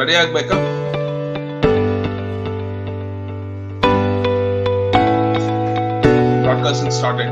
Ready ಆಗ್ಬೇಕಾ? Broadcasting started.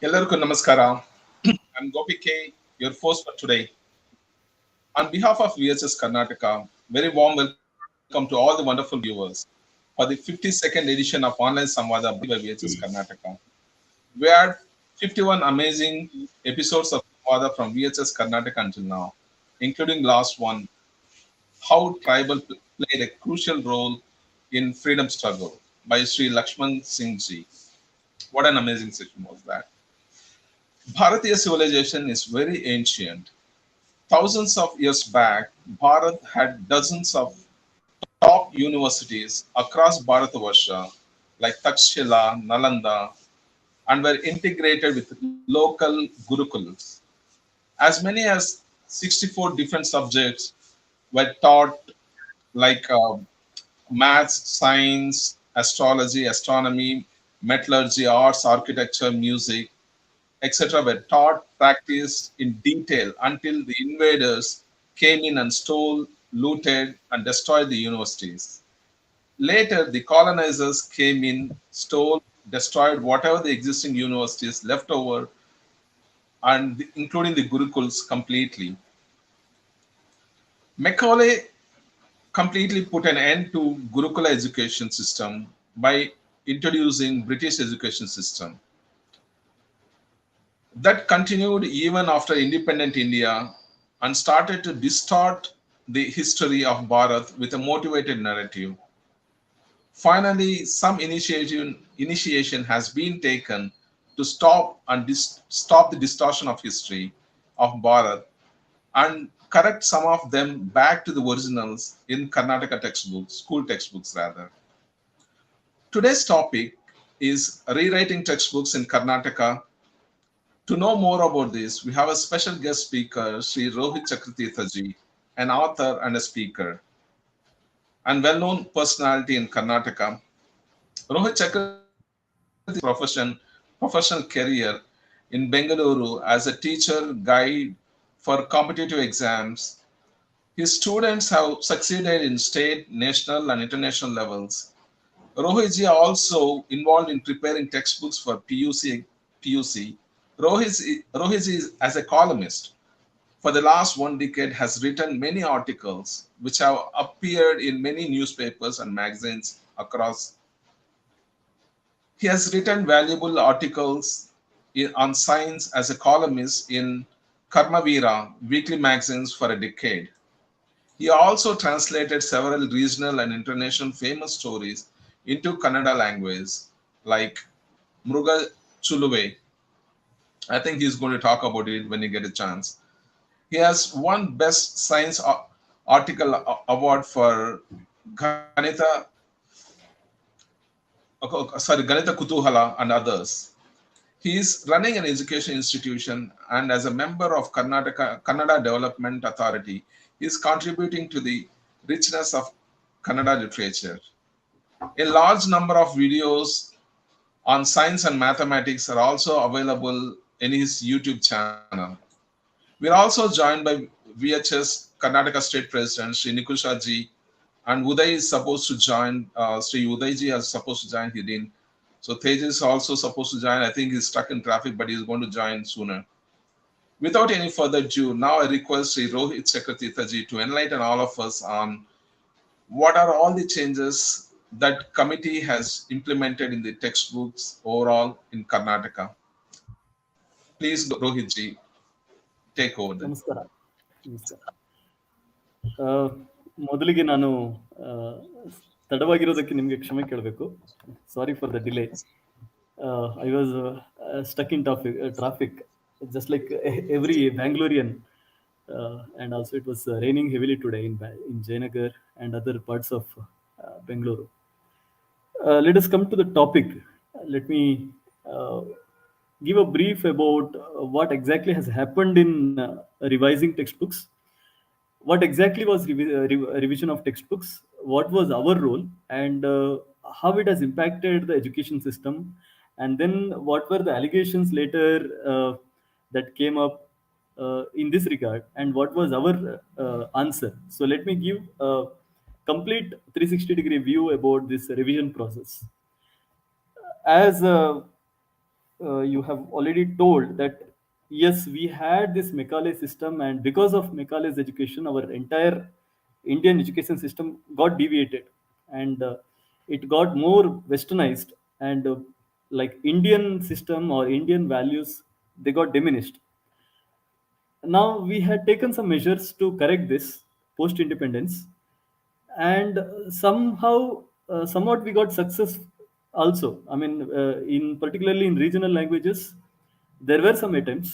ಎಲ್ಲರಿಗೂ ನಮಸ್ಕಾರ. I'm Gopi K, your host for today. On behalf of VHS Karnataka, very warm welcome to all the wonderful viewers for the 52nd edition of Online Samvada by VHS Karnataka. We had 51 amazing episodes of Samvada from VHS Karnataka until now, including last one, how tribal played a crucial role in freedom struggle by Sri Lakshman Singh Ji. What an amazing session was that. Bharatiya civilization is very ancient. Thousands of years back, Bharat had dozens of top universities across Bharatavarsha, like Takshila, Nalanda, and were integrated with local gurukuls. As many as 64 different subjects were taught, like maths, science, astrology, astronomy, metallurgy, arts, architecture, music, etc., were taught, practiced in detail until the invaders came in and stole, looted, and destroyed the universities. Later, the colonizers came in, stole, destroyed whatever the existing universities left over, and including the gurukuls completely. Macaulay completely put an end to Gurukula education system by introducing British education system. That continued even after independent India and started to distort the history of Bharat with a motivated narrative. Finally, some initiation has been taken to stop the distortion of history of Bharat and correct some of them back to the originals in Karnataka textbooks, school textbooks rather. Today's topic is rewriting textbooks in Karnataka. To know more about this, we have a special guest speaker, Shri Rohit Chakrathirtha ji, an author and a speaker, and well-known personality in Karnataka. Rohit Chakrathirtha's professional career in Bengaluru as a teacher guide for competitive exams. His students have succeeded in state, national, and international levels. Rohit ji also involved in preparing textbooks for PUC. Rohit is as a columnist for the last one decade has written many articles which have appeared in many newspapers and magazines across. He has written valuable articles on science as a columnist in Karmavira weekly magazines for a decade. He also translated several regional and international famous stories into Kannada language like Mruga Chuluve. I think he's going to talk about it when he get a chance. He has won Best Science Article Award for Ganita, Ganita Kutuhala and others. He is running an education institution and as a member of Kannada Development Authority, he is contributing to the richness of Kannada literature. A large number of videos on science and mathematics are also available in his YouTube channel. We are also joined by VHS Karnataka State President Sri Nikusha ji, and Uday is supposed to join. Sri Uday ji is supposed to join. He didn't. So Tej is also supposed to join. I think he's stuck in traffic, but he's going to join sooner. Without any further ado, now I request Sri Rohit Chakrathirtha ji to enlighten all of us on what are all the changes that committee has implemented in the textbooks overall in Karnataka. Please, Rohit ji, take over then. ನಮಸ್ಕಾರ ನಮಸ್ಕಾರ ಆ, ಮೊದಲಿಗೆ ನಾನು ಆ, ತಡವಾಗಿರೋದಕ್ಕೆ ನಿಮಗೆ ಕ್ಷಮೆ ಕೇಳಬೇಕು. Sorry for the delay. I was stuck in traffic just like every Bangalorean, and also it was raining heavily today in Jayanagar and other parts of Bangalore. Let us come to the topic. Let me uh, give a brief about what exactly has happened in revising textbooks, what exactly was revision of textbooks, what was our role, and how it has impacted the education system, and then what were the allegations later that came up in this regard, and what was our answer. So let me give a complete 360-degree view about this revision process. As you have already told that yes, we had this Macaulay system, and because of Macaulay's education, our entire Indian education system got deviated, and it got more westernized, and like Indian system or Indian values, they got diminished. Now we had taken some measures to correct this post independence, and somewhat we got success also. I mean, in particularly in regional languages, there were some attempts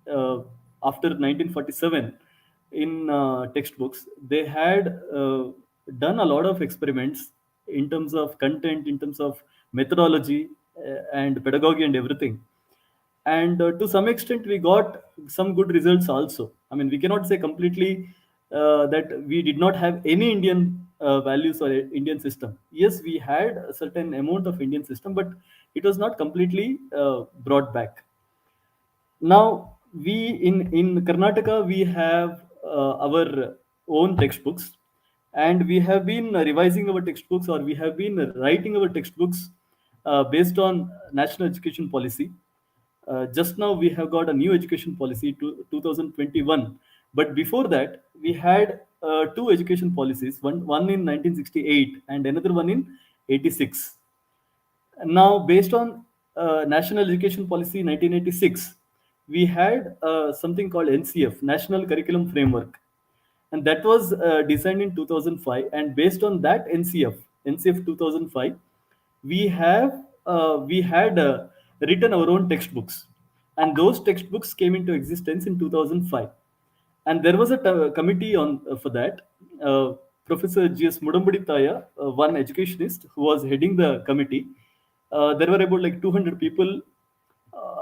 after 1947 in textbooks. They had done a lot of experiments in terms of content, in terms of methodology, and pedagogy and everything, and to some extent we got some good results also. I mean, we cannot say completely that we did not have any Indian values or Indian system. Yes, we had a certain amount of Indian system, but it was not completely brought back. Now we in Karnataka we have our own textbooks, and we have been revising our textbooks, or we have been writing our textbooks based on national education policy. Just now we have got a new education policy to 2021, but before that we had two education policies, one in 1968 and another one in 86. Now, based on National Education Policy 1986, we had something called NCF, National Curriculum Framework, and that was designed in 2005. And based on that NCF 2005, we had written our own textbooks, and those textbooks came into existence in 2005. And there was a committee on for that. Professor G.S. Mudambuditaya, one educationist who was heading the committee. There were about like 200 people,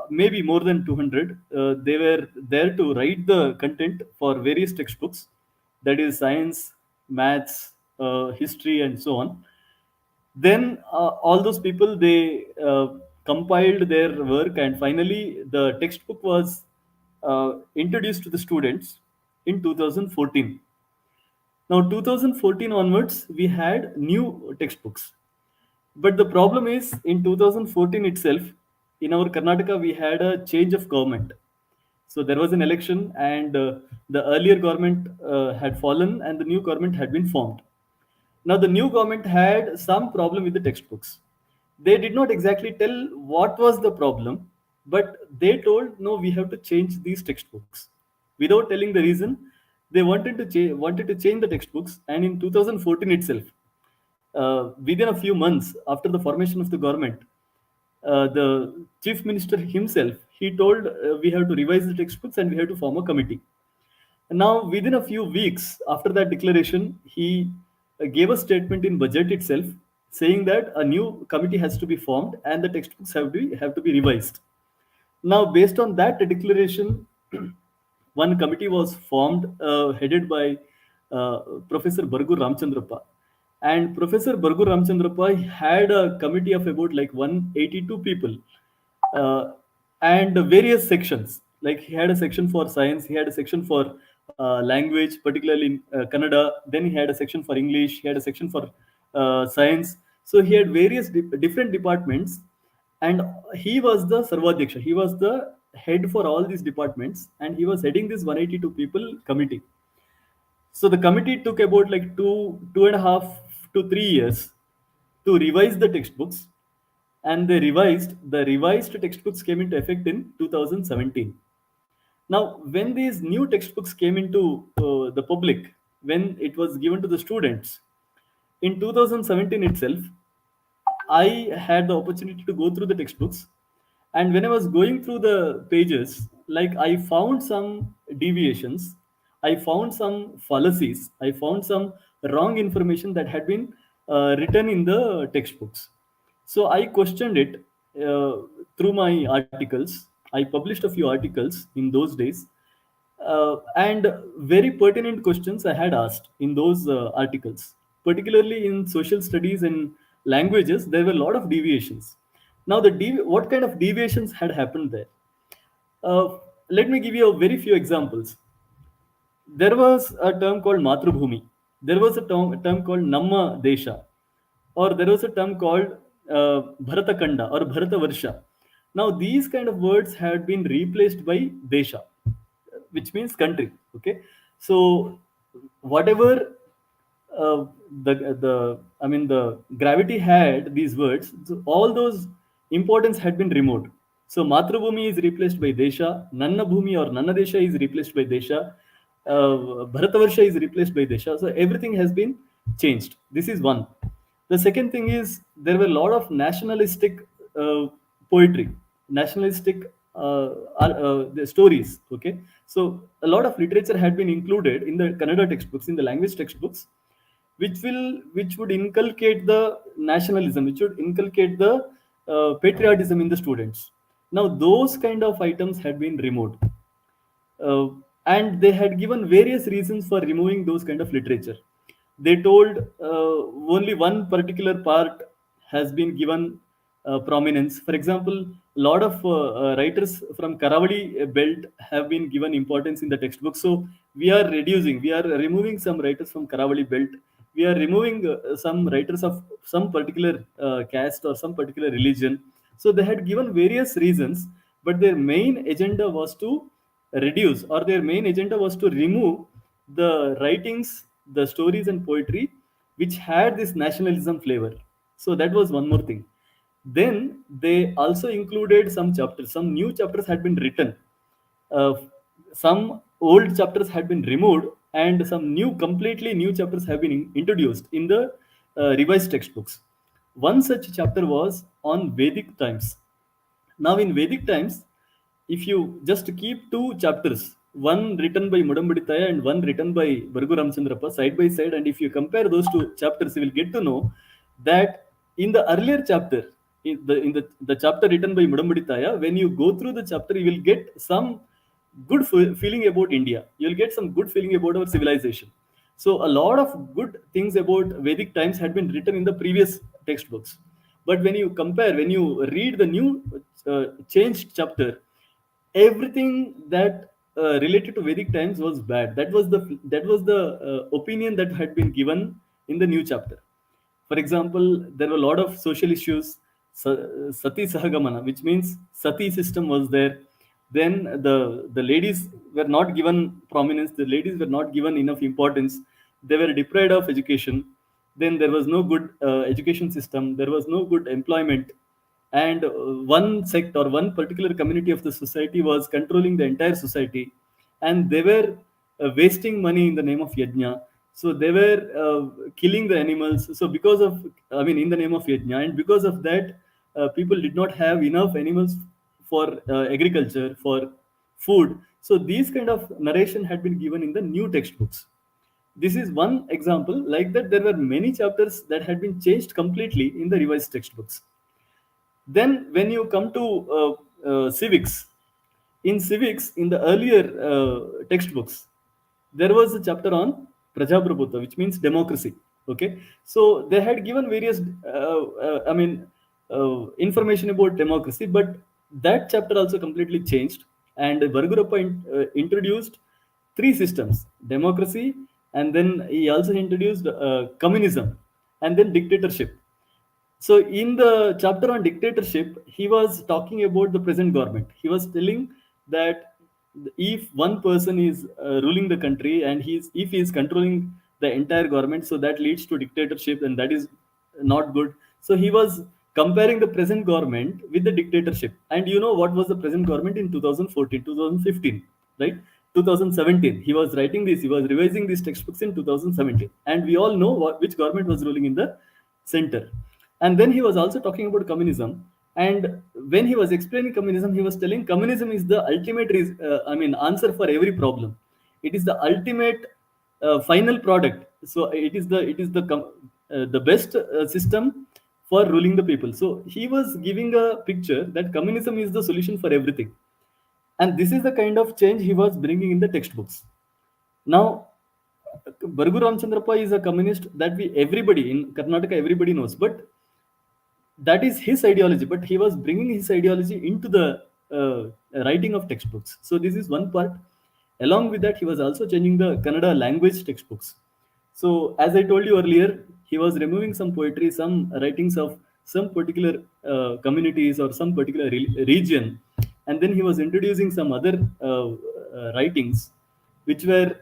maybe more than 200. They were there to write the content for various textbooks, that is science, maths, history, and so on. Then all those people, they compiled their work, and finally the textbook was introduced to the students in 2014. Now 2014 onwards we had new textbooks, but the problem is in 2014 itself, in our Karnataka we had a change of government. So there was an election, and the earlier government had fallen and the new government had been formed. Now, the new government had some problem with the textbooks. They did not exactly tell what was the problem, but they told, no, we have to change these textbooks. Without telling the reason, they wanted to change the textbooks. And in 2014 itself, within a few months after the formation of the government, the chief minister himself, he told we have to revise the textbooks and we have to form a committee. Now, within a few weeks after that declaration, he gave a statement in budget itself saying that a new committee has to be formed and the textbooks have to be revised. Now, based on that declaration, one committee was formed, headed by Professor Bargu Ramchandrappa. And Professor Bargu Ramchandrapa had a committee of about like 182 people, uh, and various sections. Like he had a section for science, he had a section for language, particularly in Kannada. Then he had a section for English. He had a section for science. So he had various different departments, and he was the Sarvadhyaksha. He was the head for all these departments, and he was heading this 182 people committee. So the committee took about like 2.5 to 3 years to revise the textbooks, and the revised textbooks came into effect in 2017. Now, when these new textbooks came into the public, when it was given to the students in 2017 itself, I had the opportunity to go through the textbooks, and when I was going through the pages, like I found some deviations, I found some fallacies, I found some wrong information that had been written in the textbooks. So I questioned it uh, through my articles. I published a few articles in those days, and very pertinent questions I had asked in those articles. Particularly in social studies and languages, there were a lot of deviations. Now, what kind of deviations had happened there? Uh, Let me give you a very few examples. There was a term called Matrubhumi. There was a term called Namma Desha, or there was a term called Bharatakanda or Bharatavarsha. Now, these kind of words had been replaced by Desha, which means country. Okay, so whatever the I mean the gravity had these words, so all those importance had been removed. So Matrubhumi is replaced by Desha, Nanna Bhumi or Nanna Desha is replaced by Desha, Bharatavarsha is replaced by Desha. So everything has been changed. This is one. The second thing is there were a lot of nationalistic poetry, nationalistic the stories. Okay, so a lot of literature had been included in the Kannada textbooks, in the language textbooks, which would inculcate the nationalism, which would inculcate the patriotism in the students. Now those kind of items had been removed, uh, and they had given various reasons for removing those kind of literature. They told only one particular part has been given prominence. For example, a lot of writers from Karavali belt have been given importance in the textbook. So we are removing some writers from Karavali belt. We are removing some writers of some particular caste or some particular religion. So they had given various reasons, but their main agenda was to reduce, or their main agenda was to remove the writings, the stories and poetry which had this nationalism flavor. So that was one more thing. Then they also included some chapters, some new chapters had been written. uh, some old chapters had been removed, and some completely new chapters have been introduced in the revised textbooks. One such chapter was on Vedic times. Now, in Vedic times, if you just keep two chapters, one written by Mudambaditaya and one written by Vargu Ramchandrappa side by side, and if you compare those two chapters, you will get to know that in the earlier chapter, the chapter written by Mudambaditaya, when you go through the chapter, you will get some good feeling about India. You'll get some good feeling about our civilization. So a lot of good things about Vedic times had been written in the previous textbooks. But when you compare, when you read the new changed chapter, everything that related to Vedic times was bad. That was the opinion that had been given in the new chapter. For example, there were a lot of social issues. Sati Sahagamana, which means Sati system was there. Then the ladies were not given prominence. The ladies were not given enough importance. They were deprived of education. Then there was no good education system. There was no good employment, and one sect or one particular community of the society was controlling the entire society, and they were wasting money in the name of yajna. So they were killing the animals. So because of, I mean, in the name of yajna, and because of that, people did not have enough animals for agriculture, for food. So these kind of narration had been given in the new textbooks. This is one example. Like that, there were many chapters that had been changed completely in the revised textbooks. Then, when you come to civics, in the earlier textbooks, there was a chapter on Prajaprabhuta, which means democracy. Okay, so they had given various I mean information about democracy, but that chapter also completely changed, and Bargurappa introduced three systems: democracy, and then he also introduced communism, and then dictatorship. So in the chapter on dictatorship, he was talking about the present government. He was telling that if one person is ruling the country, and if he is controlling the entire government, so that leads to dictatorship, and that is not good. So he was comparing the present government with the dictatorship. And you know what was the present government in 2014, 2015, right? 2017, he was writing this, he was revising these textbooks in 2017, and we all know which government was ruling in the center. And then he was also talking about communism. And when he was explaining communism, he was telling communism is the ultimate answer for every problem. It is the ultimate final product. So it is the best system for ruling the people. So he was giving a picture that communism is the solution for everything, and this is the kind of change he was bringing in the textbooks. Now, Bargu Ramchandrappa is a communist that we everybody in Karnataka everybody knows, but that is his ideology. But he was bringing his ideology into the writing of textbooks. So this is one part. Along with that, he was also changing the Kannada language textbooks. So as I told you earlier, he was removing some poetry, some writings of some particular communities or some particular region, and then he was introducing some other writings which were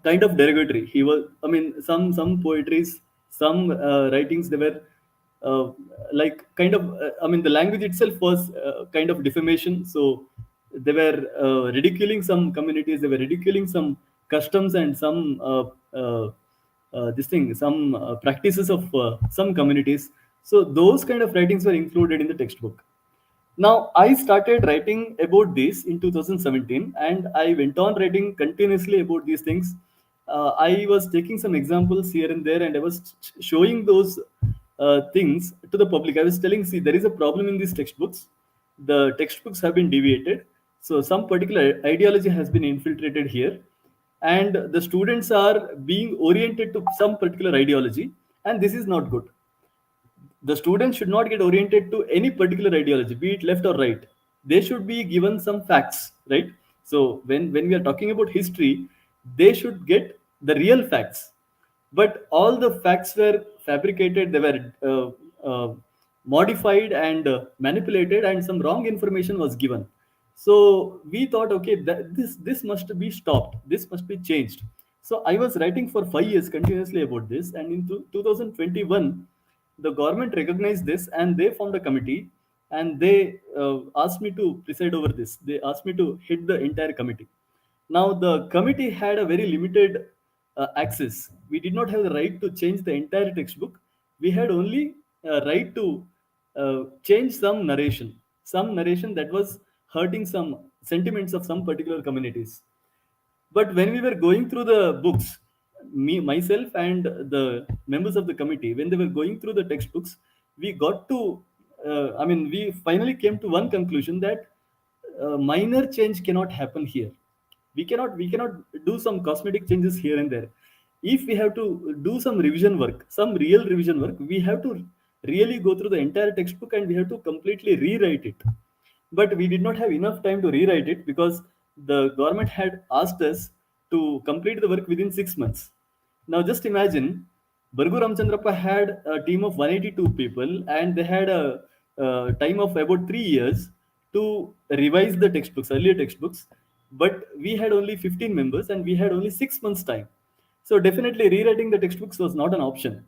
kind of derogatory. He was, I mean, some poetries, some writings, they were uh, like kind of, I mean, the language itself was kind of defamation. So they were ridiculing some communities, they were ridiculing some customs and some this thing, some practices of some communities. So those kind of writings were included in the textbook. Now, I started writing about this in 2017, and I went on writing continuously about these things. I was taking some examples here and there, and I was showing those things to the public. I was telling, see, there is a problem in these textbooks. The textbooks have been deviated. So, some particular ideology has been infiltrated here, and the students are being oriented to some particular ideology, and this is not good. The students should not get oriented to any particular ideology, be it left or right. They should be given some facts, right? So when we are talking about history, they should get the real facts. But all the facts were fabricated, they were modified and manipulated, and some wrong information was given. So we thought, okay, this must be stopped, this must be changed. So I was writing for 5 years continuously about this, and in 2021 the government recognized this, and they formed a committee, and they asked me to preside over this. They asked me to head the entire committee. Now the committee had a very limited access. We did not have the right to change the entire textbook. We had only right to change some narration that was hurting some sentiments of some particular communities. But when we were going through the books, me myself and the members of the committee, when they were going through the textbooks, we got to we finally came to one conclusion that minor change cannot happen here. We cannot do some cosmetic changes here and there. If we have to do some revision work, some real revision work, we have to really go through the entire textbook, and we have to completely rewrite it. But we did not have enough time to rewrite it, because the government had asked us to complete the work within 6 months. Now just imagine, Bargu Ramchandrappa had a team of 182 people, and they had a time of about 3 years to revise the textbooks, earlier textbooks. But we had only 15 members, and we had only 6 months time. So definitely rewriting the textbooks was not an option.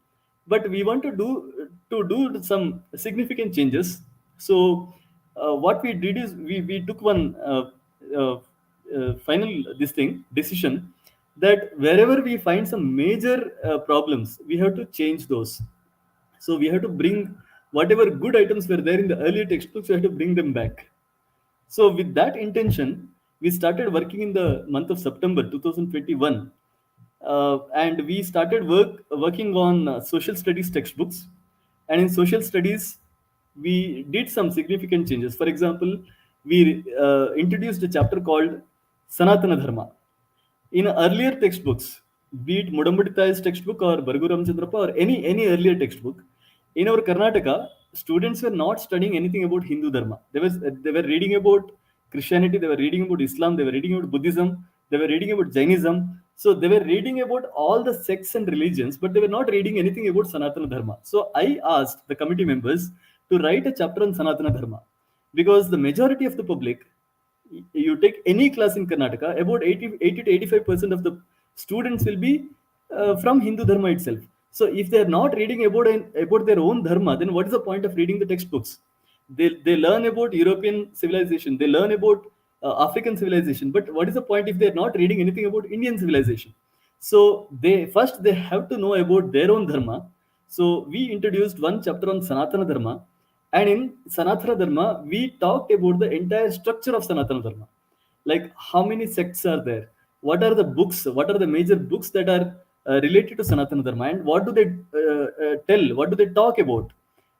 But we want to do some significant changes. So what we did is we took one uh, final this thing decision, that wherever we find some major problems, we have to change those. So we have to bring whatever good items were there in the earlier textbooks, we have to bring them back. So with that intention, we started working in the month of September 2021, and we started working on social studies textbooks. And in social studies, we did some significant changes. For example, we introduced a chapter called Sanatana Dharma. In earlier textbooks, be it Mudambuditai's textbook or Bargu Ramchandrappa or any earlier textbook, in our Karnataka, students were not studying anything about Hindu Dharma. They were reading about Christianity, they were reading about Islam, they were reading about Buddhism, they were reading about Jainism. So they were reading about all the sects and religions, but they were not reading anything about Sanatana Dharma. So I asked the committee members to write a chapter on Sanatana Dharma, because the majority of the public, you take any class in Karnataka, about 80 to 85% of the students will be from Hindu Dharma itself. So if they are not reading about their own Dharma, then what is the point of reading the textbooks? They learn about European civilization, they learn about African civilization, but what is the point if they are not reading anything about Indian civilization? So they have to know about their own Dharma. So we introduced one chapter on Sanatana Dharma, and in Sanatana Dharma, we talked about the entire structure of Sanatana Dharma. Like how many sects are there? What are the books? What are the major books that are related to Sanatana Dharma? And what do they tell? What do they talk about?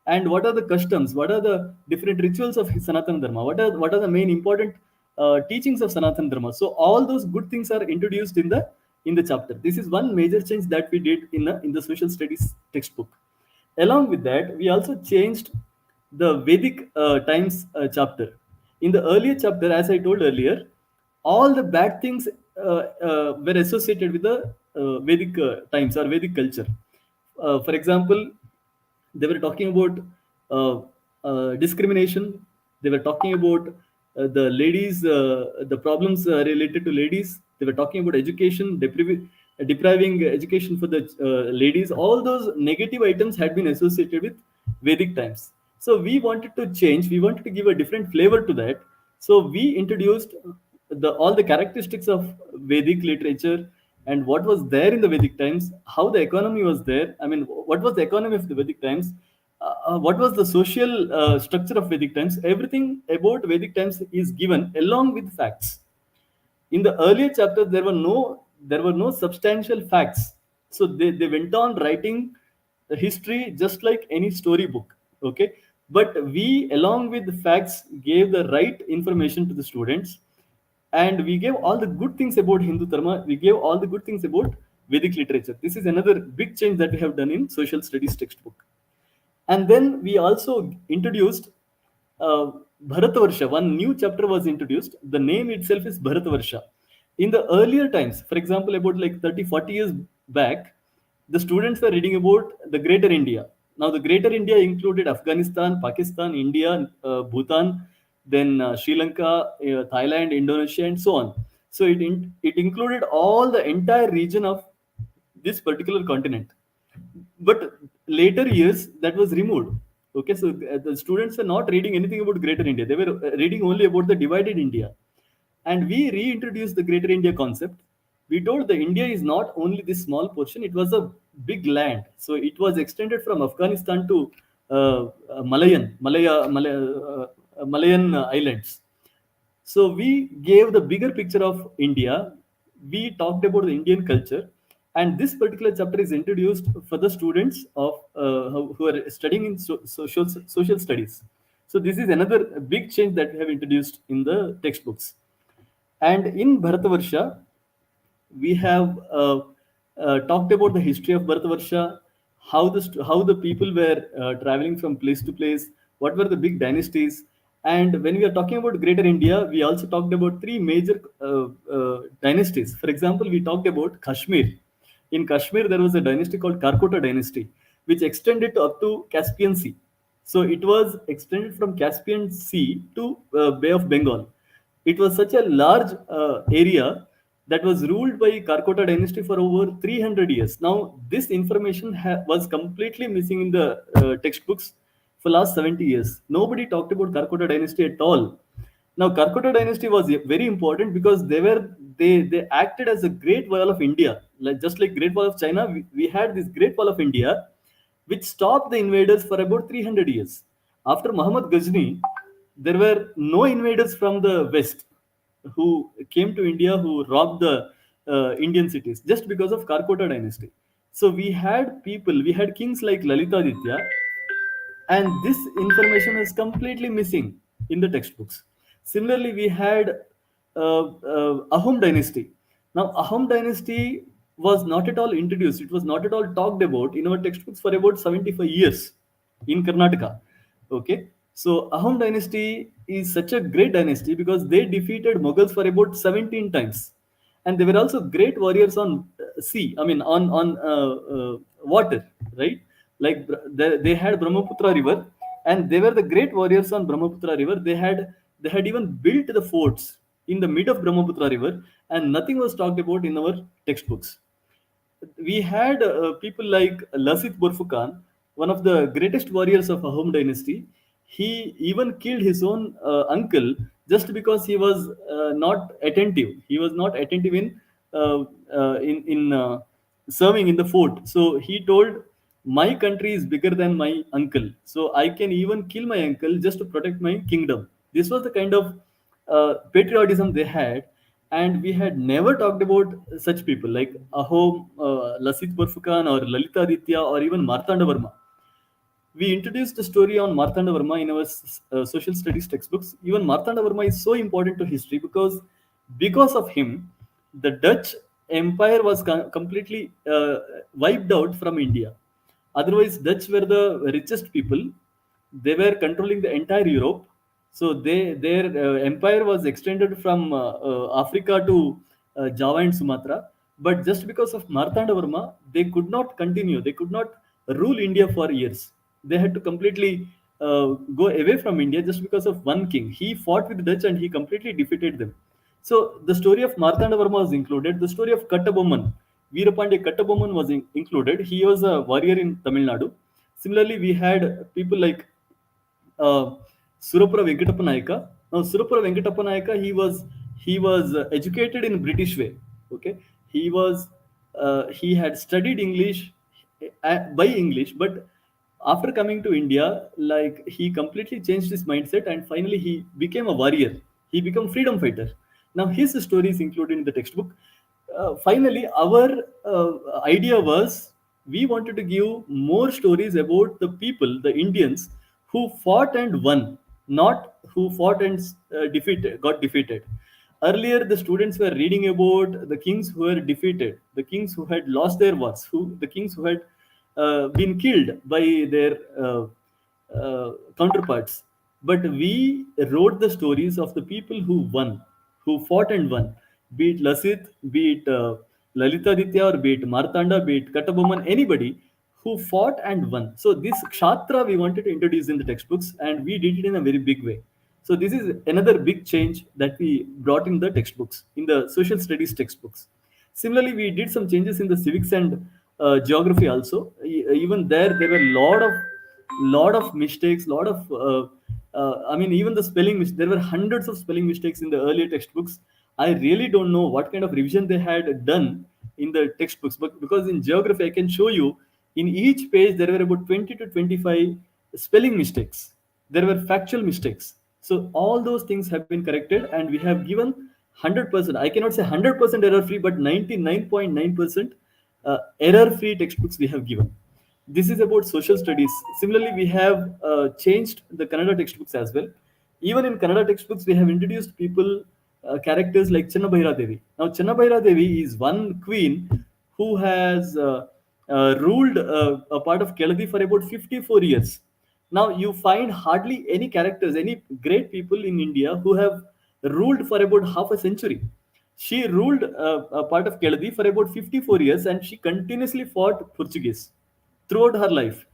And what are the customs? What are the different rituals of Sanatana Dharma? What are the main important teachings of Sanatana Dharma? So all those good things are introduced in the chapter. This is one major change that we did in the social studies textbook. Along with that, we also changed the Vedic times chapter. In the earlier chapter, as I told earlier, all the bad things were associated with the Vedic times or Vedic culture. For example, they were talking about discrimination. They were talking about the ladies, the problems related to ladies. They were talking about education, depriving education for the ladies. All those negative items had been associated with Vedic times. So we wanted to change. We wanted to give a different flavor to that. So we introduced all the characteristics of Vedic literature and what was there in the Vedic times, how the economy was there. I mean, what was the economy of the Vedic times? What was the social structure of Vedic times? Everything about Vedic times is given along with facts. In the earlier chapters, there were no substantial facts. So they went on writing the history just like any storybook. Okay, but we, along with the facts, gave the right information to the students, and we gave all the good things about Hindu Dharma. We gave all the good things about Vedic literature. This is another big change that we have done in social studies textbook. And then we also introduced uh, Bharatavarsha. One new chapter was introduced. The name itself is Bharatavarsha. In the earlier times, for example, about like 30, 40 years back, the students were reading about the Greater India. Now, the Greater India included Afghanistan, Pakistan, India, Bhutan, then Sri Lanka, Thailand, Indonesia, and so on. So it included all the entire region of this particular continent. But later years, that was removed. Okay, so the students were not reading anything about Greater India. They were reading only about the divided India, and we reintroduced the Greater India concept. We told the India is not only this small portion; it was a big land. So it was extended from Afghanistan to Malayan islands. So we gave the bigger picture of India. We talked about the Indian culture, and this particular chapter is introduced for the students of who are studying in social studies. So this is another big change that we have introduced in the textbooks. And in Bharatavarsha, we have talked about the history of Bharatavarsha, how the people were traveling from place to place, what were the big dynasties, and when we are talking about Greater India, we also talked about three major dynasties. For example, we talked about Kashmir. In Kashmir, there was a dynasty called Karkota dynasty, which extended up to Caspian Sea. So it was extended from Caspian Sea to Bay of Bengal. It was such a large area that was ruled by Karkota dynasty for over 300 years. Now, this information was completely missing in the textbooks for last 70 years. Nobody talked about Karkota dynasty at all. Now, Karkota dynasty was very important because they acted as a Great Wall of India, like just like Great Wall of China. We had this Great Wall of India, which stopped the invaders for about 300 years. After Muhammad Ghazni, there were no invaders from the west who came to India who robbed the Indian cities just because of Karkota dynasty. So we had kings like Lalitaditya, and this information is completely missing in the textbooks. Similarly, we had Ahom dynasty. Now, Ahom dynasty was not at all introduced. It was not at all talked about in our textbooks for about 75 years in Karnataka. Okay, so Ahom dynasty is such a great dynasty because they defeated Mughals for about 17 times, and they were also great warriors on sea. I mean, on water, right? Like they had Brahmaputra river, and they were the great warriors on Brahmaputra river. They had even built the forts in the mid of Brahmaputra river, and nothing was talked about in our textbooks. We had people like Lasit Borfukan, one of the greatest warriors of Ahom dynasty. He even killed his own uncle just because he was not attentive. He was not attentive uh, in serving in the fort. So he told, "My country is bigger than my uncle, so I can even kill my uncle just to protect my kingdom." This was the kind of patriotism they had, and we had never talked about such people like Ahom, Lasit Borfukan, or Lalita Aditya, or even Martanda Varma. We introduced the story on Martanda Varma in our social studies textbooks. Even Martanda Varma is so important to history because of him, the Dutch Empire was completely wiped out from India. Otherwise, Dutch were the richest people. They were controlling the entire Europe. So their empire was extended from Africa to Java and Sumatra. But just because of Martanda Varma, they could not continue. They could not rule India for years. They had to completely go away from India just because of one king. He fought with the Dutch and he completely defeated them. So the story of Martanda Varma was included. The story of Kattabomman, Veerapandya Kattabomman was included. He was a warrior in Tamil Nadu. Similarly, we had people like uh, Surapura Venkatappa Nayaka. Now, Surapura Venkatappa Nayaka, he was educated in British way. Okay, he had studied English by English, but after coming to India, like he completely changed his mindset, and finally he became a warrior. He became freedom fighter. Now his story is included in the textbook. Finally, our idea was we wanted to give more stories about the people, the Indians, who fought and won, not who fought and got defeated. Earlier, the students were reading about the kings who were defeated, the kings who had lost their wars, the kings who had been killed by their counterparts. But we wrote the stories of the people who won, who fought and won, be it Lasit, be it Lalitaditya, or be it Martanda, be it Kattabomman, anybody who fought and won. So this Kshatra we wanted to introduce in the textbooks, and we did it in a very big way. So this is another big change that we brought in the textbooks, in the social studies textbooks. Similarly, we did some changes in the civics and geography also. Even there were lot of mistakes, lot of I mean, even the there were hundreds of spelling mistakes in the earlier textbooks. I really don't know what kind of revision they had done in the textbooks, but because in geography I can show you, in each page there were about 20 to 25 spelling mistakes. There were factual mistakes. So all those things have been corrected, and we have given 100%. I cannot say 100% error free, but 99.9% error free textbooks we have given. This is about social studies. Similarly, we have changed the Kannada textbooks as well. Even in Kannada textbooks, we have introduced characters like Channabhaira Devi. Now, Channabhaira Devi is one queen who has ruled a part of Keladi for about 54 years. Now, you find hardly any characters, any great people in India who have ruled for about half a century. She ruled a part of Keladi for about 54 years, and she continuously fought Portuguese throughout her life.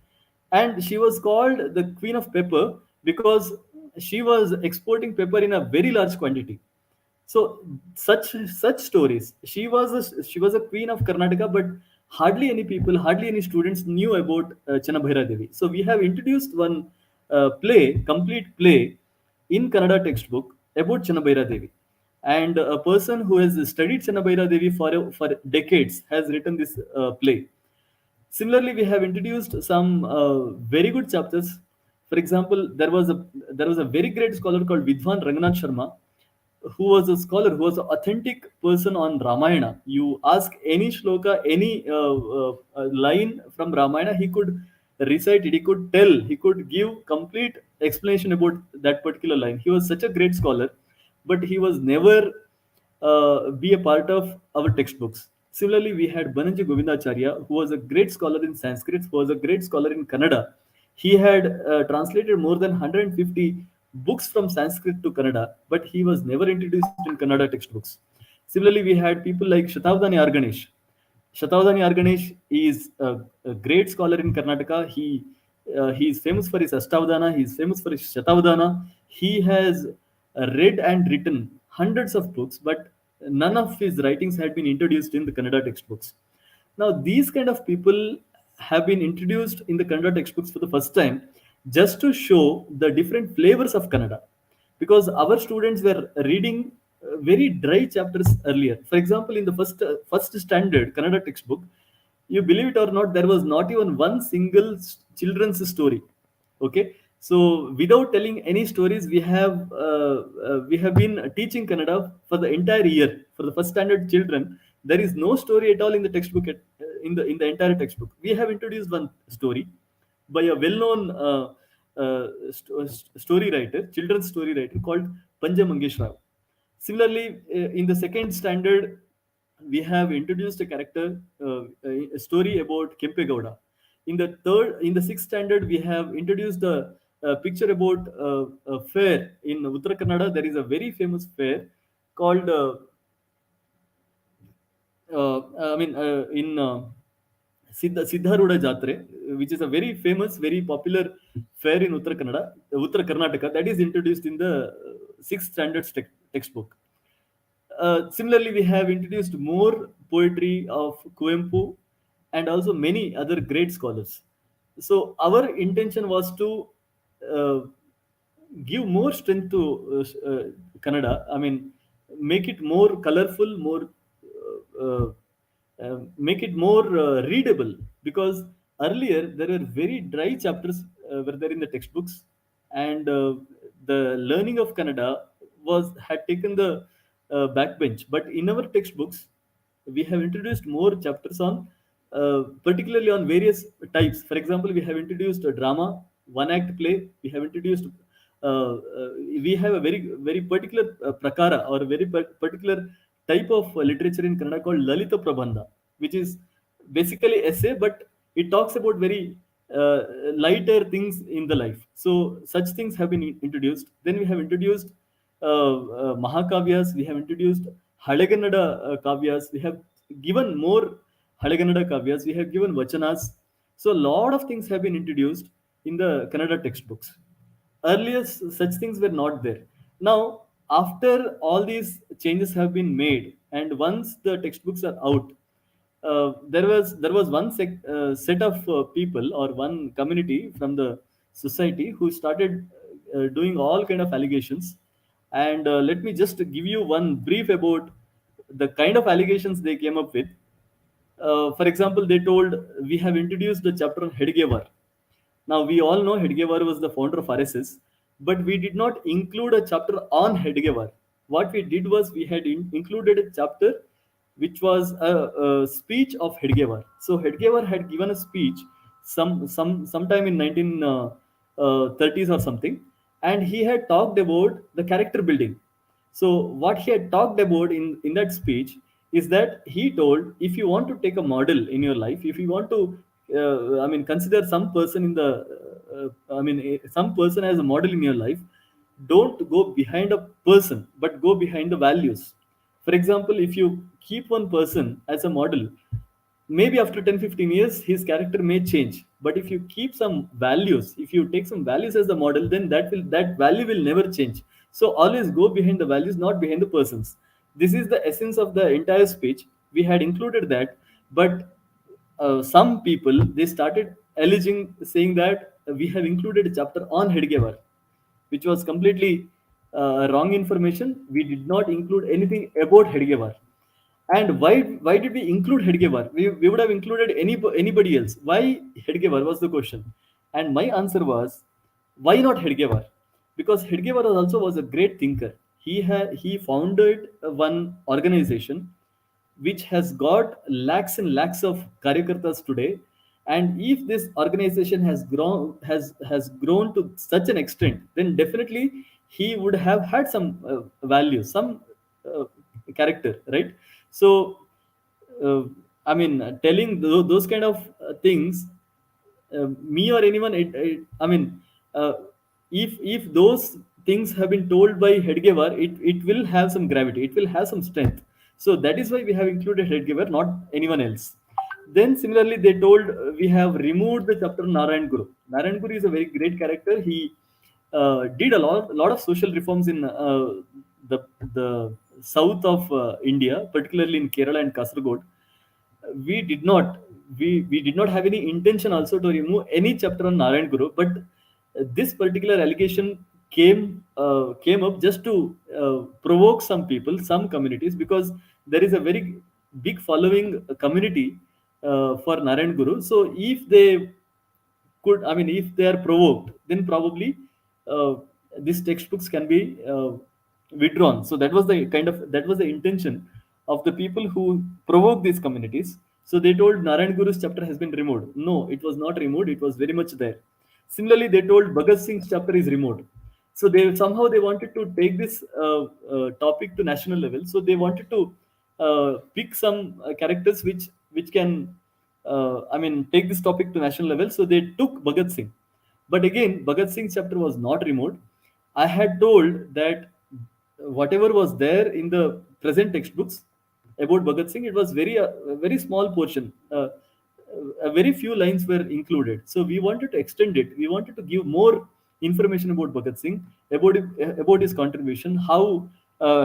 And she was called the Queen of Pepper because she was exporting pepper in a very large quantity. So such stories. She was a queen of Karnataka, but hardly any people, hardly any students knew about Channabhaira Devi. So we have introduced one complete play in Kannada textbook about Channabhaira Devi, and a person who has studied Channabhaira Devi for decades has written this play. Similarly, we have introduced some very good chapters. For example, there was a very great scholar called Vidwan Ranganath Sharma, who was a scholar, who was an authentic person on Ramayana. You ask any shloka, any line from Ramayana, he could recite it, he could tell, he could give complete explanation about that particular line. He was such a great scholar, but he was never be a part of our textbooks. Similarly, we had Bananji Govindacharya, who was a great scholar in Sanskrit, who was a great scholar in Kannada. He had translated more than 150 books from Sanskrit to Kannada, but he was never introduced in Kannada textbooks. Similarly, we had people like Shatabdani Arganesh. Shatabdani Arganesh is a great scholar in Karnataka. He is famous for his Astavdana. He is famous for his Shatabdana. He has read and written hundreds of books, but none of his writings had been introduced in the Kannada textbooks. Now, these kind of people have been introduced in the Kannada textbooks for the first time, just to show the different flavors of Kannada, because our students were reading very dry chapters earlier. For example, in the first standard Kannada textbook, you believe it or not, there was not even one single children's story. Okay, so without telling any stories, we have been teaching Kannada for the entire year. For the first standard children, there is no story at all in the textbook, in the entire textbook. We have introduced one story by a well-known story writer, children's story writer, called Panja Mangesh Rao. Similarly, in the second standard, we have introduced a character, a story about Kempe Gowda. In the sixth standard, we have introduced a picture about a fair in Uttara Kannada. There is a very famous fair called in Siddharuda Jatre, which is a very famous, very popular fair in Uttara Karnataka, that is introduced in the sixth standard textbook. Similarly, we have introduced more poetry of Kuempu and also many other great scholars. So our intention was to uh, give more strength to Kannada. I mean, make it more colorful, more make it more readable. Because earlier there were very dry chapters were there in the textbooks, and the learning of Kannada was had taken the backbench. But in our textbooks, we have introduced more chapters on, particularly on various types. For example, we have introduced a drama, one act play. We have introduced, we have a very particular prakara, or a very particular type of literature in Kannada called Lalita Prabandha, which is basically essay, but it talks about very lighter things in the life. So such things have been introduced. Then we have introduced Mahakavyas. We have introduced Halegannada Kavyas. We have given more Halegannada Kavyas. We have given Vachanas. So a lot of things have been introduced in the Kannada textbooks. Earlier, such things were not there. Now, after all these changes have been made, and once the textbooks are out, there was one set of people, or one community from the society, who started doing all kind of allegations. And let me just give you one brief about the kind of allegations they came up with. For example, they told, we have introduced the chapter on Hedgevar. Now, we all know Hedgevar was the founder of RSS, but we did not include a chapter on Hedgevar. What we did was, we had included a chapter which was a speech of Hedgevar. So Hedgevar had given a speech sometime in 1930s or something, and he had talked about the character building. So what he had talked about in that speech is that he told, if you want to take a model in your life, if you want to, I mean, consider some person in the, some person as a model in your life, don't go behind a person, but go behind the values. For example, if you keep one person as a model, maybe after 10-15 years his character may change, but if you keep some values, if you take some values as the model, then that value will never change. So always go behind the values, not behind the persons. This is the essence of the entire speech. We had included that, but some people, they started alleging, saying that we have included a chapter on Hedgevar, which was completely wrong information. We did not include anything about Hedgevar. And why did we include Hedgevar? We would have included anybody else. Why Hedgevar was the question. And my answer was, why not Hedgevar? Because Hedgevar was a great thinker. He founded one organization which has got lakhs and lakhs of karyakartas today. And if this organization has grown to such an extent, then definitely he would have had some value, some uh, character, right? So uh, I mean, telling those kind of things, me or anyone, I mean, uh, if those things have been told by Heidegger, it will have some gravity, it will have some strength. So that is why we have included Heidegger, not anyone else. Then similarly, they told we have removed the chapter Narayan Guru. Narayan Guru is a very great character. He did a lot of social reforms in the the south of India, particularly in Kerala and Kasaragod. We did not have any intention also to remove any chapter on Narayan Guru, but this particular allegation came up just to provoke some people, some communities, because there is a very big following community for Narayan Guru. So if they could, I mean, if they are provoked, then probably uh, these textbooks can be withdrawn. So that was the intention of the people who provoked these communities. So they told Narayan Guru's chapter has been removed. No, it was not removed, it was very much there. Similarly, they told Bhagat Singh's chapter is removed. So they somehow they wanted to take this topic to national level. So they wanted to pick some characters which can, I mean, take this topic to national level. So they took Bhagat Singh. But again, Bhagat Singh's chapter was not removed. I had told that whatever was there in the present textbooks about Bhagat Singh, it was a very small portion. A very few lines were included. So we wanted to extend it. We wanted to give more information about Bhagat Singh, about his contribution, how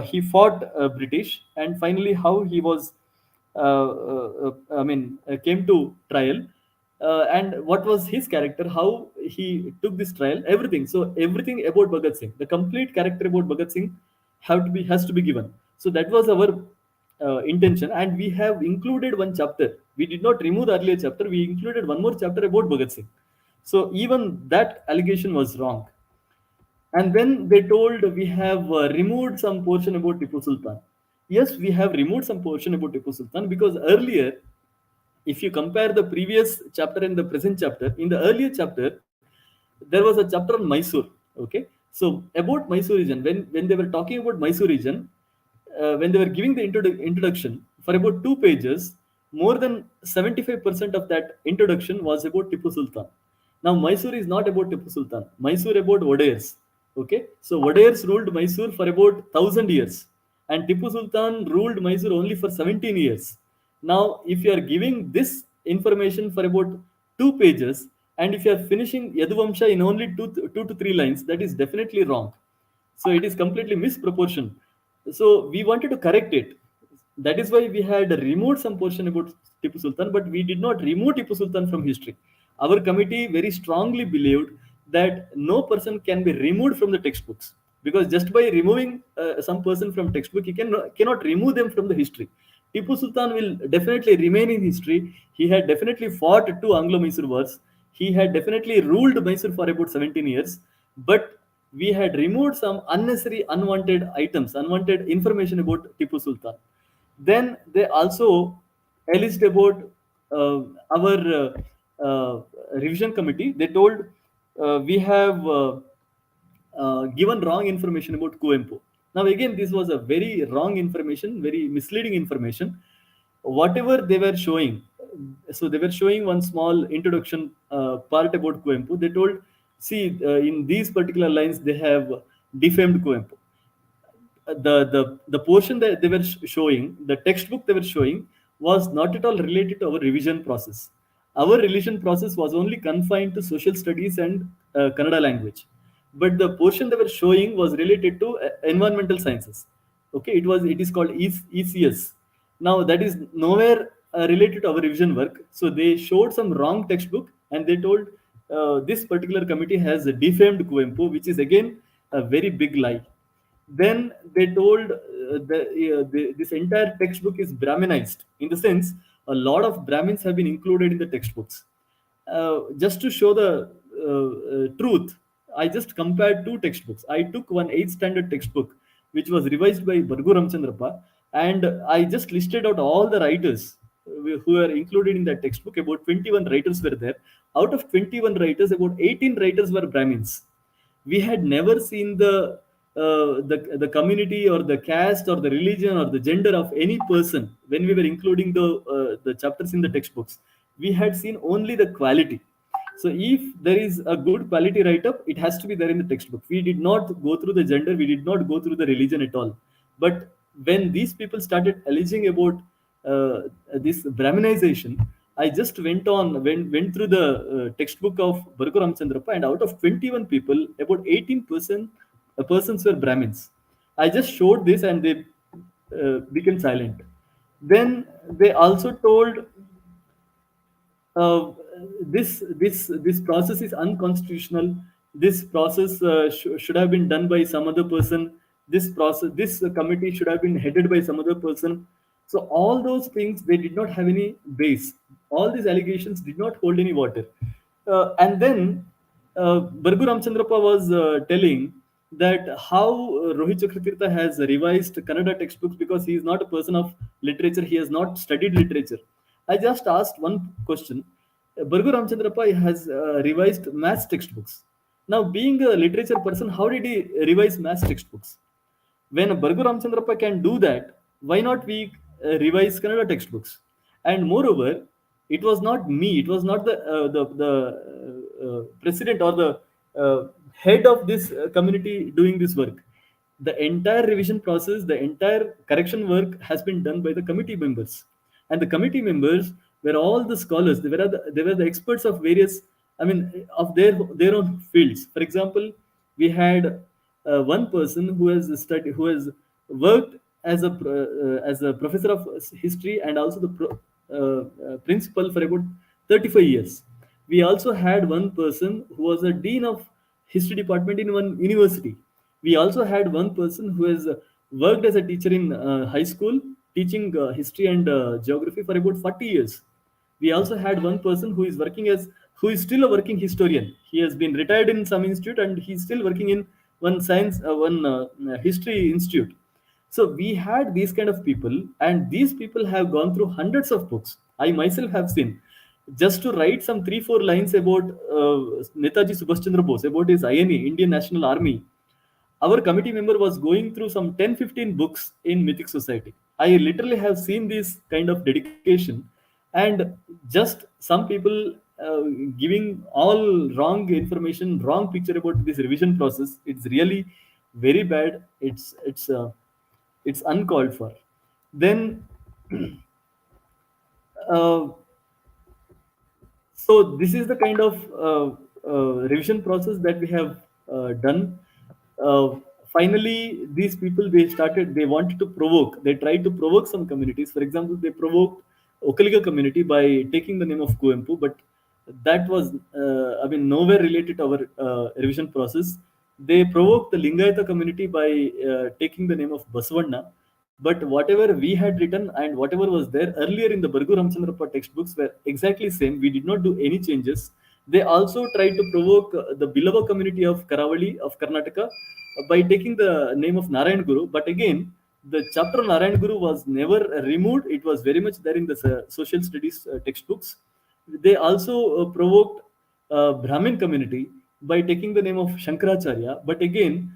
he fought British, and finally how he was, I mean, came to trial, and what was his character, how he took this trial, everything. So everything about Bhagat Singh, the complete character about Bhagat Singh, has to be given. So that was our intention, and we have included one chapter. We did not remove the earlier chapter. We included one more chapter about Bhagat Singh. So even that allegation was wrong. And then they told we have removed some portion about Tipu Sultan. Yes, we have removed some portion about Tipu Sultan, because earlier, if you compare the previous chapter and the present chapter, in the earlier chapter, there was a chapter on Mysore. Okay, so about Mysore region, when they were talking about Mysore region, when they were giving the introduction for about 2 pages, more than 75% of that introduction was about Tipu Sultan. Now, Mysore is not about Tipu Sultan. Mysore about Wadayars. Okay, so Wadayars ruled Mysore for about 1,000 years, and Tipu Sultan ruled Mysore only for 17 years. Now, if you are giving this information for about 2 pages, and if you are finishing Yaduvamsha in only two to three lines, that is definitely wrong. So it is completely misproportion. So we wanted to correct it. That is why we had removed some portion about Tipu Sultan, but we did not remove Tipu Sultan from history. Our committee very strongly believed that no person can be removed from the textbooks, because just by removing some person from textbook, he cannot remove them from the history. Tipu Sultan will definitely remain in history. He had definitely fought two Anglo-Mysore wars. He had definitely ruled Mysore for about 17 years. But we had removed some unnecessary, unwanted items, unwanted information about Tipu Sultan. Then they also alleged about our revision committee. They told we have given wrong information about Kuempu. Now, again, this was a very wrong information, very misleading information. Whatever they were showing, so they were showing one small introduction part about Kuempu. They told, see, in these particular lines, they have defamed Kuempu. The portion that they were showing, the textbook they were showing, was not at all related to our revision process. Our revision process was only confined to social studies and Kannada language, but the portion they were showing was related to environmental sciences. Okay, it is called ECS. Now that is nowhere related to our revision work. So they showed some wrong textbook, and they told this particular committee has defamed Kuempu, which is again a very big lie. Then they told this entire textbook is Brahminized, in the sense a lot of Brahmins have been included in the textbooks. Just to show the truth, I just compared two textbooks. I took one 8th standard textbook, which was revised by Bargu Ramchandrappa, and I just listed out all the writers who are included in that textbook. About 21 writers were there. Out of 21 writers, about 18 writers were Brahmins. We had never seen the the community or the caste or the religion or the gender of any person. When we were including the chapters in the textbooks, we had seen only the quality. So if there is a good quality write up, it has to be there in the textbook. We did not go through the gender, we did not go through the religion at all. But when these people started alleging about uh, this brahminization, I just went through the textbook of Barku Ramchandrappa, and out of 21 people, about 18% persons were Brahmins. I just showed this and they became silent. Then they also told uh, this process is unconstitutional. This process should have been done by some other person. This committee should have been headed by some other person. So all those things, they did not have any base. All these allegations did not hold any water. And then Bargu Ramchandrappa was telling that how Rohit Chakrathirtha has revised Kannada textbooks because he is not a person of literature, he has not studied literature. I just asked one question. Bargu Ramchandrappa has revised maths textbooks. Now, being a literature person, how did he revise maths textbooks? When Bargu Ramchandrappa can do that, why not we revise Kannada textbooks? And moreover, it was not me, it was not the president or the head of this community doing this work. The entire revision process, the entire correction work has been done by the committee members. And the committee members were all the scholars, they were the experts of various, I mean, of their own fields. For example, we had one person who has worked as a professor of history and also the principal for about 35 years. We also had one person who was a dean of history department in one university. We also had one person who has worked as a teacher in high school, teaching history and geography for about 40 years. We also had one person who is still a working historian. He has been retired in some institute and he's still working in one history institute. So we had these kind of people, and these people have gone through hundreds of books. I myself have seen, just to write some 3 4 lines about Netaji Subhash Chandra Bose, about his INA, Indian National Army. Our committee member was going through some 10 15 books in Mythic Society. I literally have seen this kind of dedication, and just some people giving all wrong information, wrong picture about this revision process. It's really very bad. It's uncalled for. Then uh, so this is the kind of revision process that we have done. uh, Finally, these people, they wanted to provoke, they tried to provoke some communities. For example, they provoked Okaliga community by taking the name of Kuempu, but that was I mean, nowhere related to our revision process. They provoked the Lingayata community by taking the name of Basvanna. But whatever we had written and whatever was there earlier in the Bargu Ramchandrappa textbooks were exactly same. We did not do any changes. They also tried to provoke the Bilava community of Karavali of Karnataka by taking the name of Narayan Guru. But again, the chapter Narayan Guru was never removed. It was very much there in the social studies textbooks. They also provoked Brahmin community by taking the name of Shankaracharya. But again,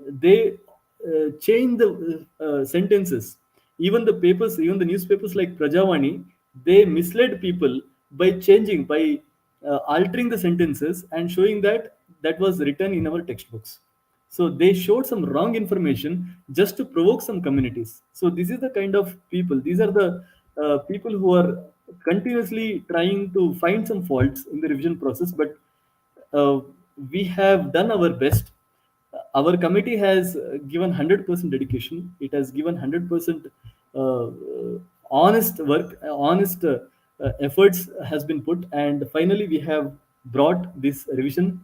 they change the sentences. Even the papers, even the newspapers like Prajavani, they misled people by changing, by altering the sentences and showing that that was written in our textbooks. So they showed some wrong information just to provoke some communities. So this is the kind of people. These are the people who are continuously trying to find some faults in the revision process. But uh, we have done our best. Our committee has given 100% dedication. It has given 100% uh, honest work, honest efforts has been put, and finally we have brought this revision,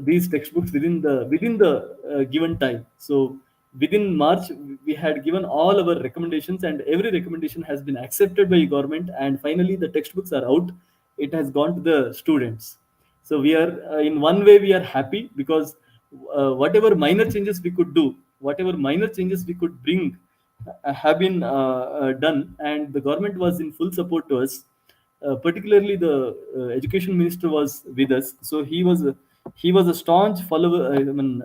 these textbooks within the given time. So within March, we had given all our recommendations, and every recommendation has been accepted by government. And finally, the textbooks are out. It has gone to the students. So we are in one way we are happy because whatever minor changes we could do, whatever minor changes we could bring, have been done, and the government was in full support to us. Particularly, the education minister was with us, so he was. He was a staunch follower, I mean,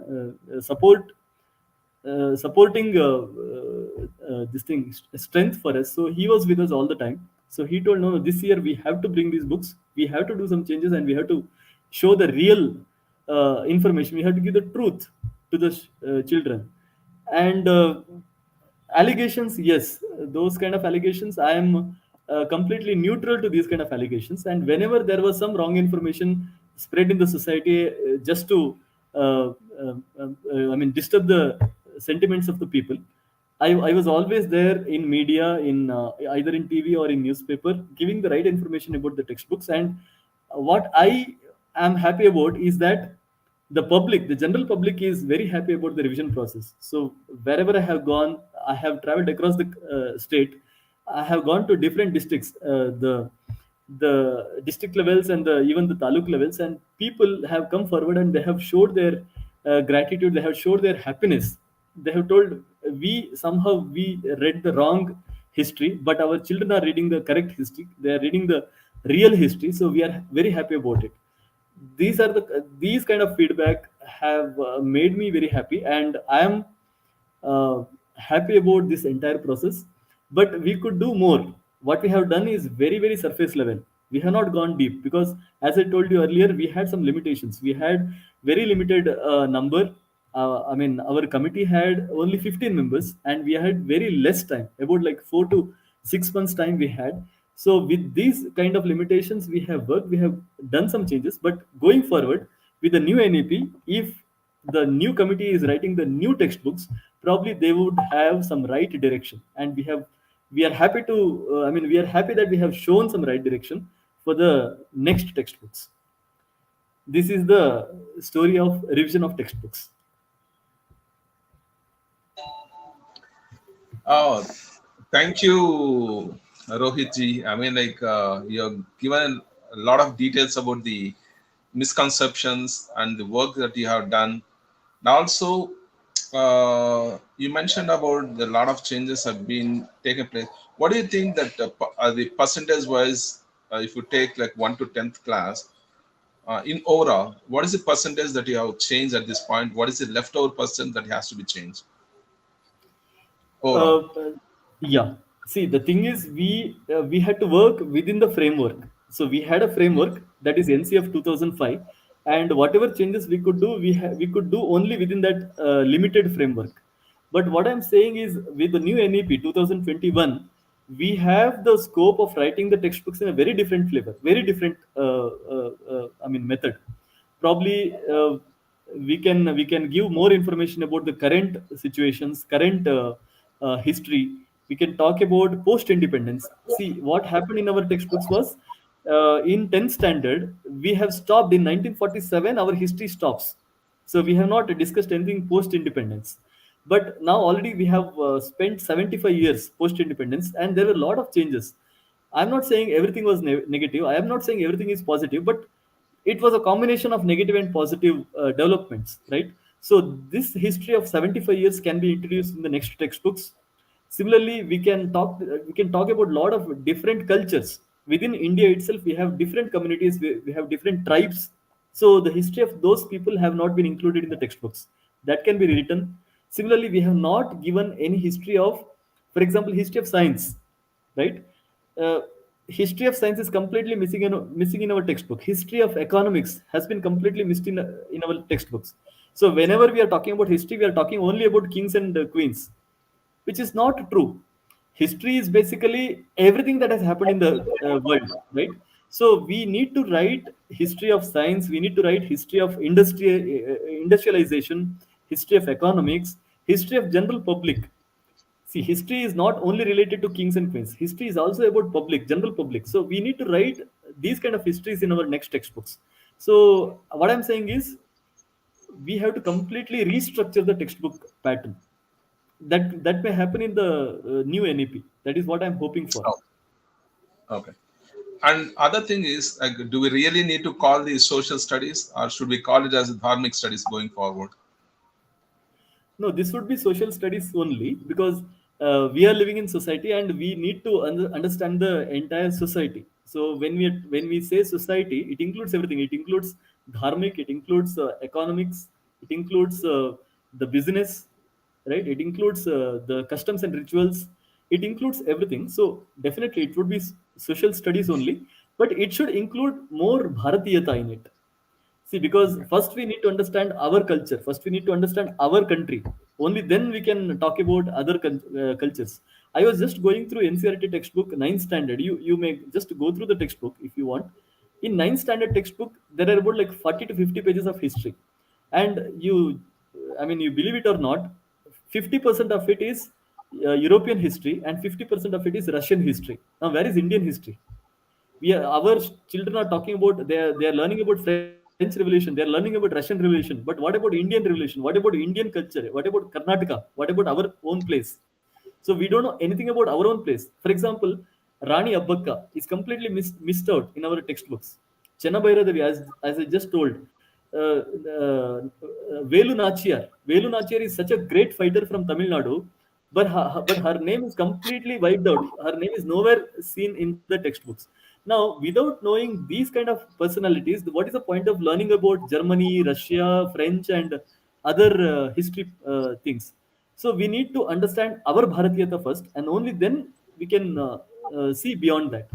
supporting this thing strength for us. So he was with us all the time. So he told, no, this year we have to bring these books, we have to do some changes, and we have to show the real information, we have to give the truth to the children. And allegations, yes, those kind of allegations, I am completely neutral to these kind of allegations. And whenever there was some wrong information spread in the society, just to uh, I mean, disturb the sentiments of the people, I was always there in media, in either in TV or in newspaper, giving the right information about the textbooks. And what I am happy about is that the public, the general public, is very happy about the revision process. So wherever I have gone, I have traveled across the state. I have gone to different districts, the district levels and even the taluk levels, and people have come forward and they have showed their gratitude. They have showed their happiness. They have told, we somehow we read the wrong history, but our children are reading the correct history. They are reading the real history. So we are very happy about it. These kind of feedback have made me very happy, and I am uh, happy about this entire process. But we could do more. What we have done is very, very surface level. We have not gone deep because, as I told you earlier, we had some limitations. We had very limited number. I mean, our committee had only 15 members, and we had very less time, about like 4 to 6 months time we had. So with these kind of limitations, we have worked, we have done some changes. But going forward with the new NEP, if the new committee is writing the new textbooks, probably they would have some right direction. And we are happy to, I mean, we are happy that we have shown some right direction for the next textbooks. This is the story of revision of textbooks. Oh, thank you, Rohit ji. I mean, like, you have given a lot of details about the misconceptions and the work that you have done. And also, you mentioned about a lot of changes have been taken place. What do you think that the percentage wise, if you take like 1 to 10th class, in overall, what is the percentage that you have changed at this point? What is the leftover percent that has to be changed overall? Uh, yeah. See, the thing is, we had to work within the framework. So we had a framework, that is NCF 2005, and whatever changes we could do, we could do only within that limited framework. But what I'm saying is, with the new NEP 2021, we have the scope of writing the textbooks in a very different flavor, very different, I mean, method. Probably we can give more information about the current situations, current history. We can talk about post independence. See, what happened in our textbooks was, in 10th standard we have stopped in 1947, our history stops. So we have not discussed anything post independence. But now already we have spent 75 years post independence, and there were a lot of changes. I'm not saying everything was negative, I am not saying everything is positive, but it was a combination of negative and positive developments, right? So this history of 75 years can be introduced in the next textbooks. Similarly, we can talk about a lot of different cultures within India itself. We have different communities, we have different tribes. So the history of those people have not been included in the textbooks. That can be rewritten. Similarly, we have not given any history of, for example, history of science, right? uh, History of science is completely missing in our textbook. History of economics has been completely missed in our textbooks. So whenever we are talking about history, we are talking only about kings and queens, which is not true. History is basically everything that has happened in the world, right? So we need to write history of science, we need to write history of industrialization, history of economics, history of general public. See, history is not only related to kings and queens. History is also about public, general public. So we need to write these kind of histories in our next textbooks. So what I'm saying is, we have to completely restructure the textbook pattern. That may happen in the new NEP. That is what I'm hoping for. Oh, okay. And other thing is, like, do we really need to call these social studies, or should we call it as dharmic studies going forward? No, this would be social studies only, because we are living in society and we need to understand the entire society. So when we say society, it includes everything. It includes dharmic, it includes economics, it includes the business, right? It includes the customs and rituals. It includes everything. So definitely it would be social studies only, but it should include more Bharatiyata in it. See, because first we need to understand our culture. First we need to understand our country. Only then we can talk about other cultures. I was just going through NCRT textbook, ninth standard. You may just go through the textbook if you want. In ninth standard textbook, there are about like 40 to 50 pages of history, and I mean, you believe it or not, 50% of it is European history, and 50% of it is Russian history. Now, where is Indian history? Our children are talking about, they are learning about French Revolution, they are learning about Russian Revolution, but what about Indian Revolution? What about Indian culture? What about Karnataka? What about our own place? So we don't know anything about our own place. For example, Rani Abbakka is completely missed out in our textbooks. Chennabhairadevi, as I just told, Velu Nachiyar. Velu Nachiyar is such a great fighter from Tamil Nadu, but her name is completely wiped out. Her name is nowhere seen in the textbooks. Now, without knowing these kind of personalities, what is the point of learning about Germany, Russia, French, and other history things? So we need to understand our Bharatiyata first, and only then we can see beyond that.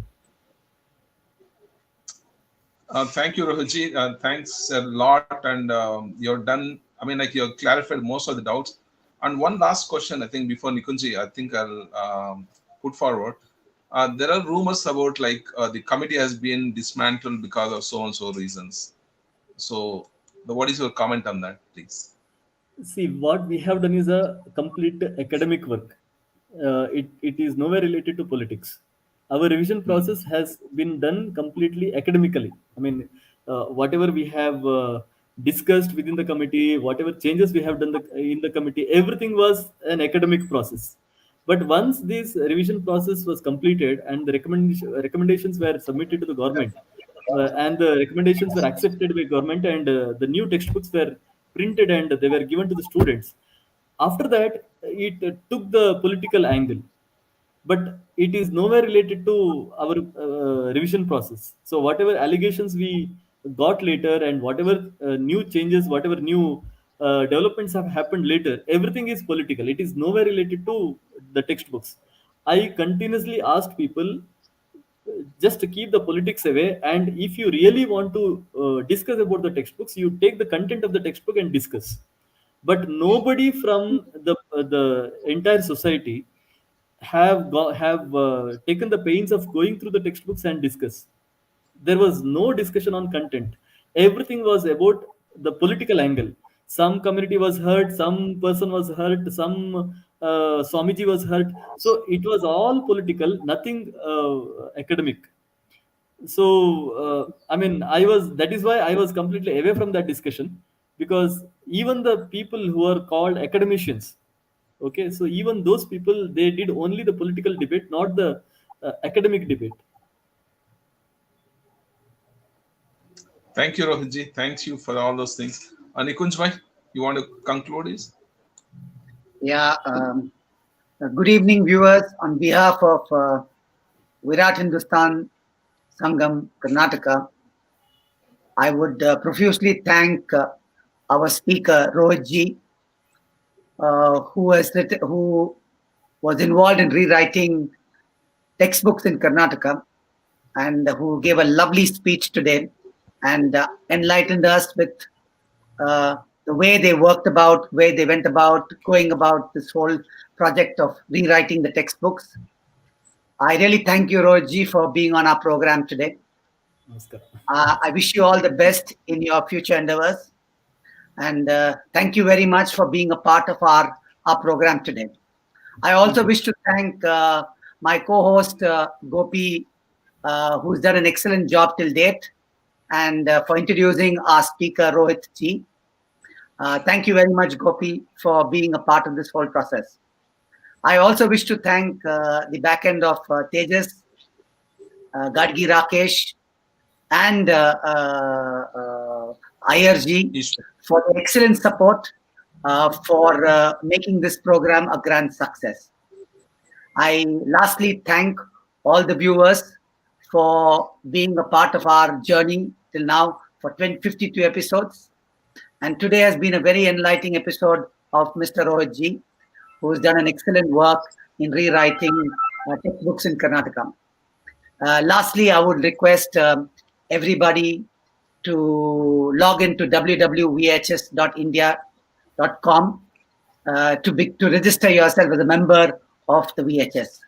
Thank you, Rohitji. Thanks a lot, and you're done. I mean, like you've clarified most of the doubts. And one last question, I think, before Nikunji, I think I'll put forward. There are rumors about like the committee has been dismantled because of so and so reasons. So, what is your comment on that, please? See, what we have done is a complete academic work. It is nowhere related to politics. Our revision Hmm. process has been done completely academically. I mean, whatever we have discussed within the committee, whatever changes we have done in the committee, everything was an academic process. But once this revision process was completed and the recommendations were submitted to the government, and the recommendations were accepted by government, and the new textbooks were printed and they were given to the students. After that, it took the political angle, but it is nowhere related to our revision process. So whatever allegations we got later, and whatever new changes, whatever new developments have happened later, everything is political. It is nowhere related to the textbooks. I continuously ask people, just to keep the politics away, and if you really want to discuss about the textbooks, you take the content of the textbook and discuss. But nobody from the entire society have taken the pains of going through the textbooks and discuss. There was no discussion on content. Everything was about the political angle. Some community was hurt, some person was hurt, some Swamiji was hurt. So it was all political, nothing academic. So I mean, that is why I was completely away from that discussion, because even the people who are called academicians, okay, so even those people, they did only the political debate, not the academic debate. Thank you, Rohitji. Thanks you for all those things. Nikunj, bhai, you want to conclude? Is Yeah, good evening, viewers. On behalf of Virat Hindustan Sangam Karnataka, I would profusely thank our speaker, Rohit ji, who was involved in rewriting textbooks in Karnataka and who gave a lovely speech today and enlightened us with uh, the way they worked about, way they went about going about this whole project of rewriting the textbooks. I really thank you, Roji, for being on our program today. Namaskar. I wish you all the best in your future endeavors. And thank you very much for being a part of our program today. I Thank also you. wish to thank my co-host, Gopi, who's done an excellent job till date, and for introducing our speaker, Rohit Ji. Thank you very much, Gopi, for being a part of this whole process. I also wish to thank the back end of Tejas, Gadgi Rakesh, and IRG Ishwar. for the excellent support for making this program a grand success. I lastly thank all the viewers for being a part of our journey till now, for 52 episodes. And today has been a very enlightening episode of Mr. Rohit Ji, who has done an excellent work in rewriting textbooks in Karnataka. Lastly, I would request everybody to log into www.vhs.india.com to register yourself as a member of the VHS.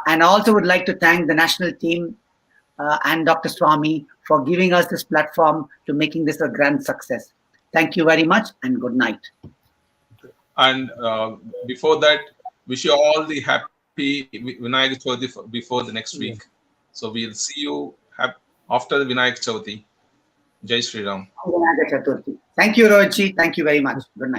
And I also would like to thank the national team and Dr. Swami for giving us this platform to making this a grand success. Thank you very much and good night. And before that, wish you all the happy Vinayak Chavithi before the next week. Yes. So we'll see you after the Vinayak Chavithi. Jai Shri Ram. Thank you, Rohit Ji. Thank you very much. Good night.